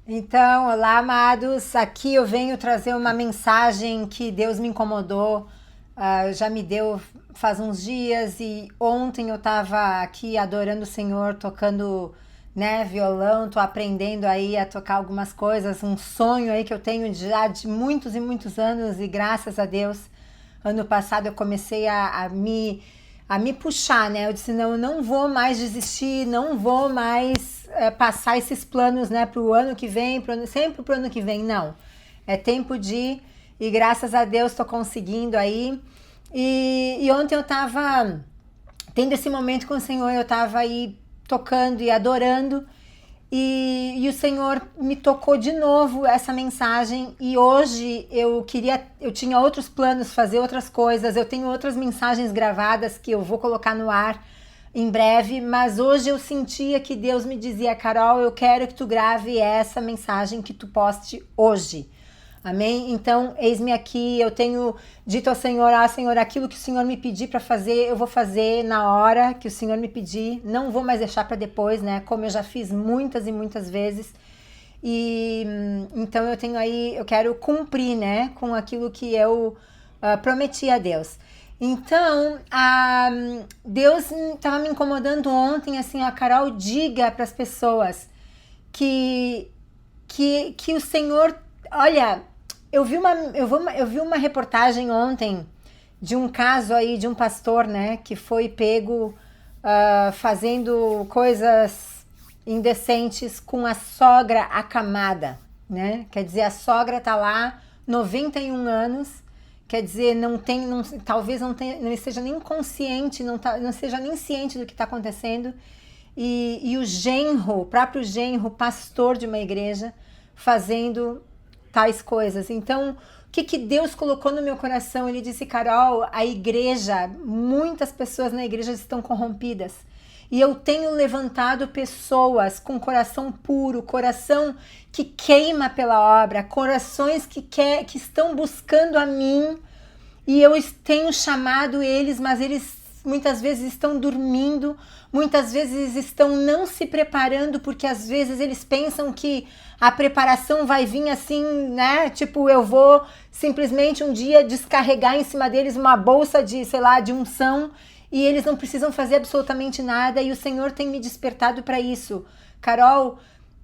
Então, olá, amados. Aqui eu venho trazer uma mensagem que Deus me incomodou, já me deu faz uns dias e ontem eu estava aqui adorando o Senhor, tocando, né, violão, tô aprendendo aí a tocar algumas coisas, um sonho aí que eu tenho já de muitos e muitos anos e graças a Deus, ano passado eu comecei a me puxar, né? Eu disse, não, eu não vou mais desistir, não vou mais passar esses planos, né, para o ano que vem, sempre para o ano que vem, não. É tempo de, e graças a Deus estou conseguindo aí. E ontem eu estava tendo esse momento com o Senhor, eu estava aí tocando e adorando, e o Senhor me tocou de novo essa mensagem e hoje eu tinha outros planos, fazer outras coisas, eu tenho outras mensagens gravadas que eu vou colocar no ar em breve, mas hoje eu sentia que Deus me dizia, Carol, eu quero que tu grave essa mensagem que tu poste hoje. Amém? Então, eis-me aqui, eu tenho dito ao Senhor, Senhor, aquilo que o Senhor me pedir para fazer, eu vou fazer na hora que o Senhor me pedir, não vou mais deixar para depois, né? Como eu já fiz muitas e muitas vezes. E então eu tenho aí, eu quero cumprir, né, com aquilo que eu prometi a Deus. Então, Deus estava me incomodando ontem, assim, a Carol, diga para as pessoas que o Senhor, olha, eu vi uma reportagem ontem de um caso aí de um pastor, né, que foi pego fazendo coisas indecentes com a sogra acamada, né? Quer dizer, a sogra tá lá, 91 anos, quer dizer, talvez não esteja nem consciente, não seja nem ciente do que está acontecendo. E o próprio genro, pastor de uma igreja, fazendo tais coisas. Então, o que Deus colocou no meu coração? Ele disse, Carol, a igreja, muitas pessoas na igreja estão corrompidas. E eu tenho levantado pessoas com coração puro, coração que queima pela obra, corações que estão buscando a mim. E eu tenho chamado eles, mas eles muitas vezes estão dormindo, muitas vezes estão não se preparando, porque às vezes eles pensam que a preparação vai vir assim, né? Tipo, eu vou simplesmente um dia descarregar em cima deles uma bolsa de, sei lá, de unção, e eles não precisam fazer absolutamente nada, e o Senhor tem me despertado para isso. Carol,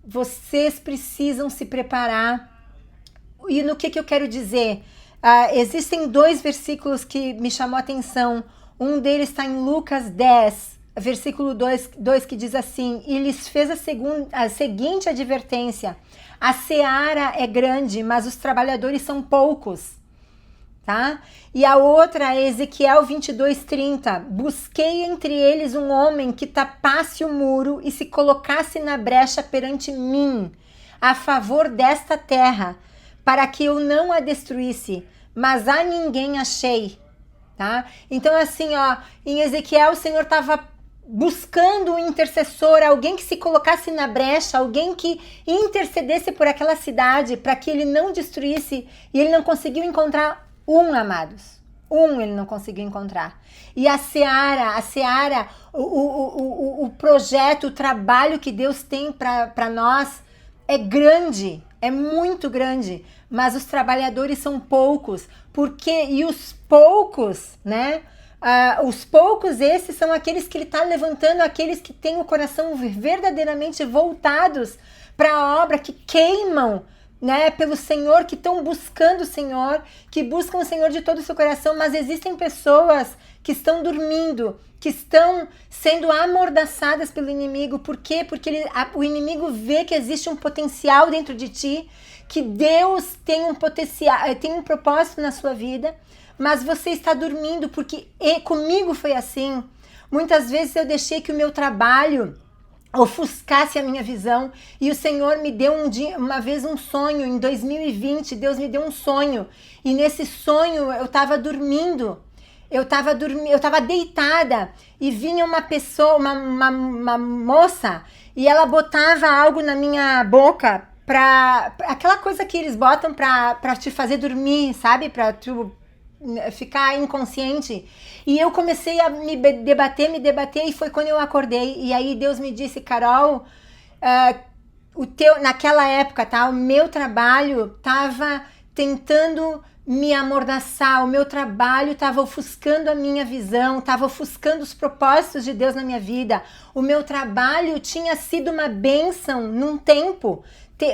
vocês precisam se preparar. E no que eu quero dizer? Existem dois versículos que me chamou a atenção. Um deles está em Lucas 10, versículo 2 que diz assim, e lhes fez a seguinte advertência, a seara é grande, mas os trabalhadores são poucos. Tá? E a outra é Ezequiel 22:30, busquei entre eles um homem que tapasse o muro e se colocasse na brecha perante mim, a favor desta terra, para que eu não a destruísse, mas a ninguém achei. Tá? Então assim, ó, em Ezequiel o Senhor estava buscando um intercessor, alguém que se colocasse na brecha, alguém que intercedesse por aquela cidade para que ele não destruísse, e ele não conseguiu encontrar amados. Ele não conseguiu encontrar. E a seara, o projeto, o trabalho que Deus tem para nós é grande, é muito grande, mas os trabalhadores são poucos, e os poucos, né? Os poucos, esses são aqueles que ele está levantando, aqueles que têm o coração verdadeiramente voltados para a obra, que queimam, né, pelo Senhor, que estão buscando o Senhor, que buscam o Senhor de todo o seu coração, mas existem pessoas que estão dormindo, que estão sendo amordaçadas pelo inimigo. Por quê? Porque o inimigo vê que existe um potencial dentro de ti, que Deus tem um potencial, tem um propósito na sua vida, mas você está dormindo, porque comigo foi assim. Muitas vezes eu deixei que o meu trabalho ofuscasse a minha visão, e o Senhor me deu uma vez um sonho, em 2020, Deus me deu um sonho, e nesse sonho eu estava dormindo, eu estava deitada, e vinha uma pessoa, uma moça, e ela botava algo na minha boca, aquela coisa que eles botam para te fazer dormir, sabe, para tu ficar inconsciente. E eu comecei a me debater, e foi quando eu acordei. E aí Deus me disse, Carol, naquela época, tá? O meu trabalho tava tentando me amordaçar, o meu trabalho estava ofuscando a minha visão, estava ofuscando os propósitos de Deus na minha vida. O meu trabalho tinha sido uma bênção num tempo.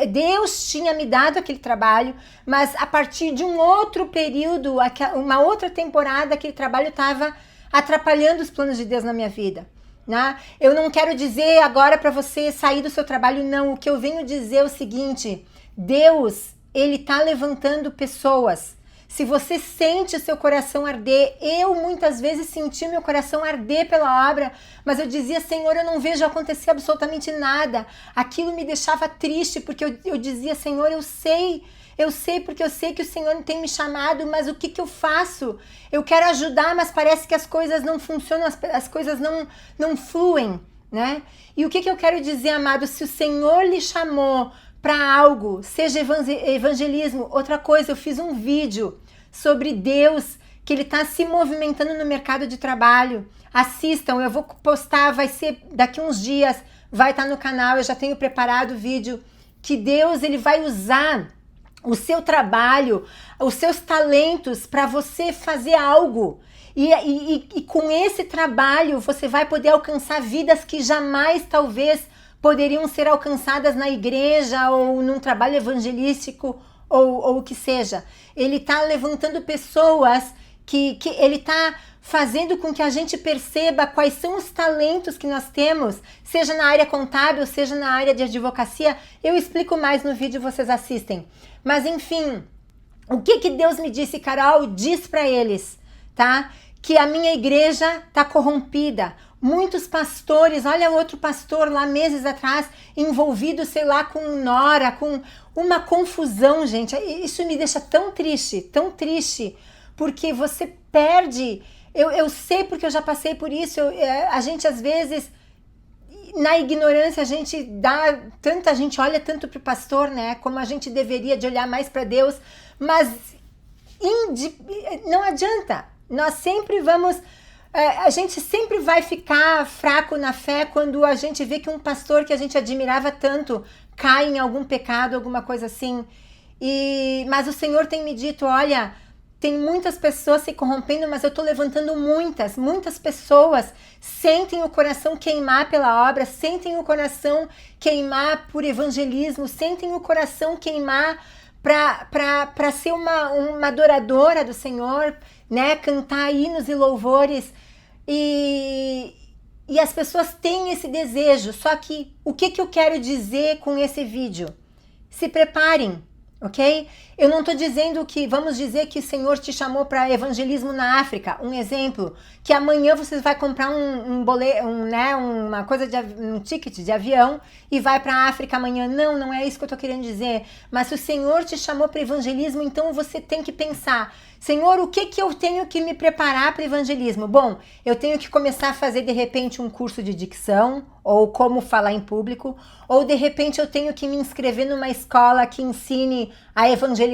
Deus tinha me dado aquele trabalho, mas a partir de um outro período, uma outra temporada, aquele trabalho estava atrapalhando os planos de Deus na minha vida. Né? Eu não quero dizer agora para você sair do seu trabalho, não. O que eu venho dizer é o seguinte: Deus, Ele está levantando pessoas. Se você sente o seu coração arder, eu muitas vezes senti meu coração arder pela obra, mas eu dizia, Senhor, eu não vejo acontecer absolutamente nada. Aquilo me deixava triste, porque eu dizia, Senhor, eu sei porque eu sei que o Senhor tem me chamado, mas o que eu faço? Eu quero ajudar, mas parece que as coisas não funcionam, as coisas não fluem, né? E o que eu quero dizer, amado, se o Senhor lhe chamou para algo, seja evangelismo, outra coisa, eu fiz um vídeo sobre Deus, que Ele está se movimentando no mercado de trabalho. Assistam, eu vou postar, vai ser daqui uns dias, vai estar no canal, eu já tenho preparado o vídeo, que Deus, Ele vai usar o seu trabalho, os seus talentos para você fazer algo. E com esse trabalho você vai poder alcançar vidas que jamais talvez poderiam ser alcançadas na igreja ou num trabalho evangelístico ou o que seja. Ele está levantando pessoas que ele está fazendo com que a gente perceba quais são os talentos que nós temos, seja na área contábil, seja na área de advocacia. Eu explico mais no vídeo, vocês assistem. Mas enfim, o que Deus me disse, Carol? Diz para eles, tá? Que a minha igreja está corrompida. Muitos pastores, olha outro pastor lá meses atrás, envolvido, sei lá, com nora, com uma confusão, gente. Isso me deixa tão triste, porque você perde. Eu sei porque eu já passei por isso. A gente às vezes, na ignorância, a gente olha tanto para o pastor, né? Como a gente deveria de olhar mais para Deus, mas não adianta. Nós sempre vamos... a gente sempre vai ficar fraco na fé quando a gente vê que um pastor que a gente admirava tanto cai em algum pecado, alguma coisa assim. Mas o Senhor tem me dito, olha, tem muitas pessoas se corrompendo, mas eu estou levantando muitas pessoas. Sentem o coração queimar pela obra, sentem o coração queimar por evangelismo, sentem o coração queimar para ser uma adoradora do Senhor, né? Cantar hinos e louvores. E as pessoas têm esse desejo. Só que o que eu quero dizer com esse vídeo? Se preparem, ok? Eu não estou dizendo que, vamos dizer que o Senhor te chamou para evangelismo na África, um exemplo, que amanhã você vai comprar um ticket de avião e vai para a África amanhã. Não é isso que eu estou querendo dizer. Mas se o Senhor te chamou para evangelismo, então você tem que pensar, Senhor, o que eu tenho que me preparar para evangelismo? Bom, eu tenho que começar a fazer de repente um curso de dicção, ou como falar em público, ou de repente eu tenho que me inscrever numa escola que ensine a evangelizar,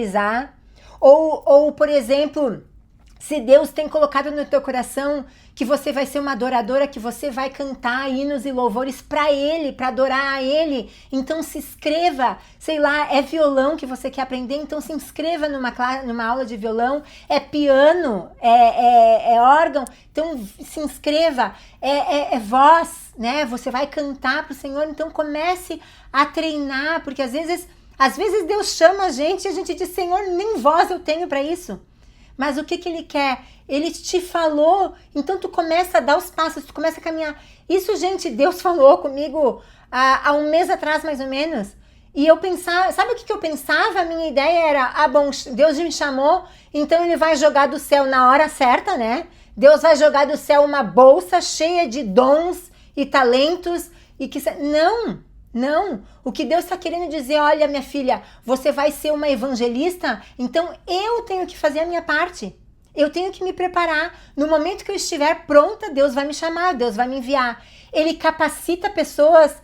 ou por exemplo, se Deus tem colocado no teu coração que você vai ser uma adoradora, que você vai cantar hinos e louvores para Ele, para adorar a Ele, então se inscreva, sei lá, é violão que você quer aprender, então se inscreva numa aula de violão, é piano, é órgão, então se inscreva, é voz, né? Você vai cantar para o Senhor, então comece a treinar, porque às vezes Deus chama a gente e a gente diz, Senhor, nem voz eu tenho para isso. Mas o que Ele quer? Ele te falou, então tu começa a dar os passos, tu começa a caminhar. Isso, gente, Deus falou comigo há um mês atrás, mais ou menos. E eu pensava, sabe o que eu pensava? A minha ideia era, bom, Deus me chamou, então Ele vai jogar do céu na hora certa, né? Deus vai jogar do céu uma bolsa cheia de dons e talentos. Não, o que Deus está querendo dizer, olha, minha filha, você vai ser uma evangelista, então eu tenho que fazer a minha parte. Eu tenho que me preparar. No momento que eu estiver pronta, Deus vai me chamar, Deus vai me enviar. Ele capacita pessoas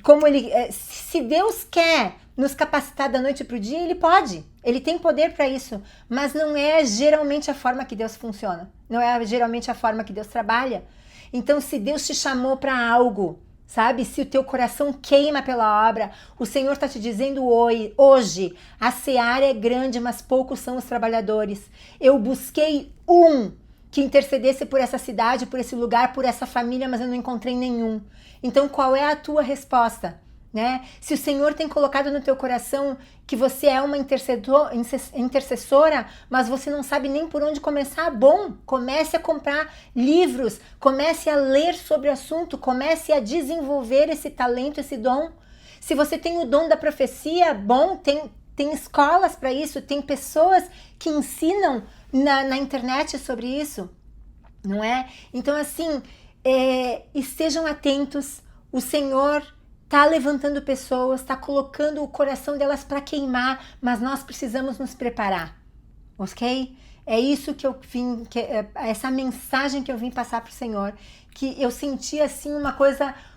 como se Deus quer nos capacitar da noite para o dia, Ele pode. Ele tem poder para isso, mas não é geralmente a forma que Deus funciona. Não é geralmente a forma que Deus trabalha. Então, se Deus te chamou para algo, sabe? Se o teu coração queima pela obra, o Senhor está te dizendo hoje, a seara é grande, mas poucos são os trabalhadores. Eu busquei um que intercedesse por essa cidade, por esse lugar, por essa família, mas eu não encontrei nenhum. Então, qual é a tua resposta? Né? Se o Senhor tem colocado no teu coração que você é uma intercessora, mas você não sabe nem por onde começar, bom, comece a comprar livros, comece a ler sobre o assunto, comece a desenvolver esse talento, esse dom. Se você tem o dom da profecia, bom, tem escolas para isso, tem pessoas que ensinam na internet sobre isso, não é? Então, assim, estejam atentos, o Senhor está levantando pessoas, está colocando o coração delas para queimar, mas nós precisamos nos preparar, ok? É isso que eu vim, essa mensagem que eu vim passar para o Senhor, que eu senti assim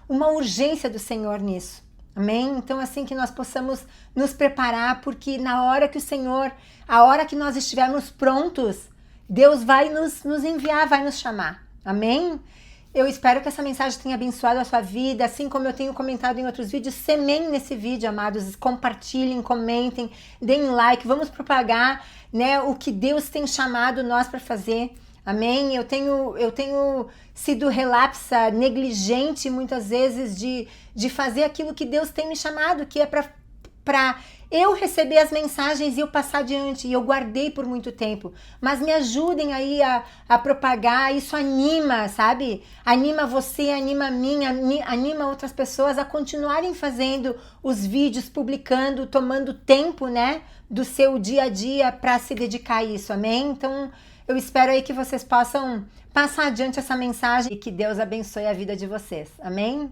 uma urgência do Senhor nisso, amém? Então assim que nós possamos nos preparar, porque na hora que o Senhor, a hora que nós estivermos prontos, Deus vai nos enviar, vai nos chamar, amém? Eu espero que essa mensagem tenha abençoado a sua vida, assim como eu tenho comentado em outros vídeos. Semeiem nesse vídeo, amados, compartilhem, comentem, deem like, vamos propagar, né, o que Deus tem chamado nós para fazer, amém? Eu tenho sido relapsa, negligente muitas vezes de fazer aquilo que Deus tem me chamado, que é para eu receber as mensagens e eu passar adiante, e eu guardei por muito tempo, mas me ajudem aí a propagar, isso anima, sabe? Anima você, anima a mim, anima outras pessoas a continuarem fazendo os vídeos, publicando, tomando tempo, né, do seu dia a dia para se dedicar a isso, amém? Então, eu espero aí que vocês possam passar adiante essa mensagem e que Deus abençoe a vida de vocês, amém?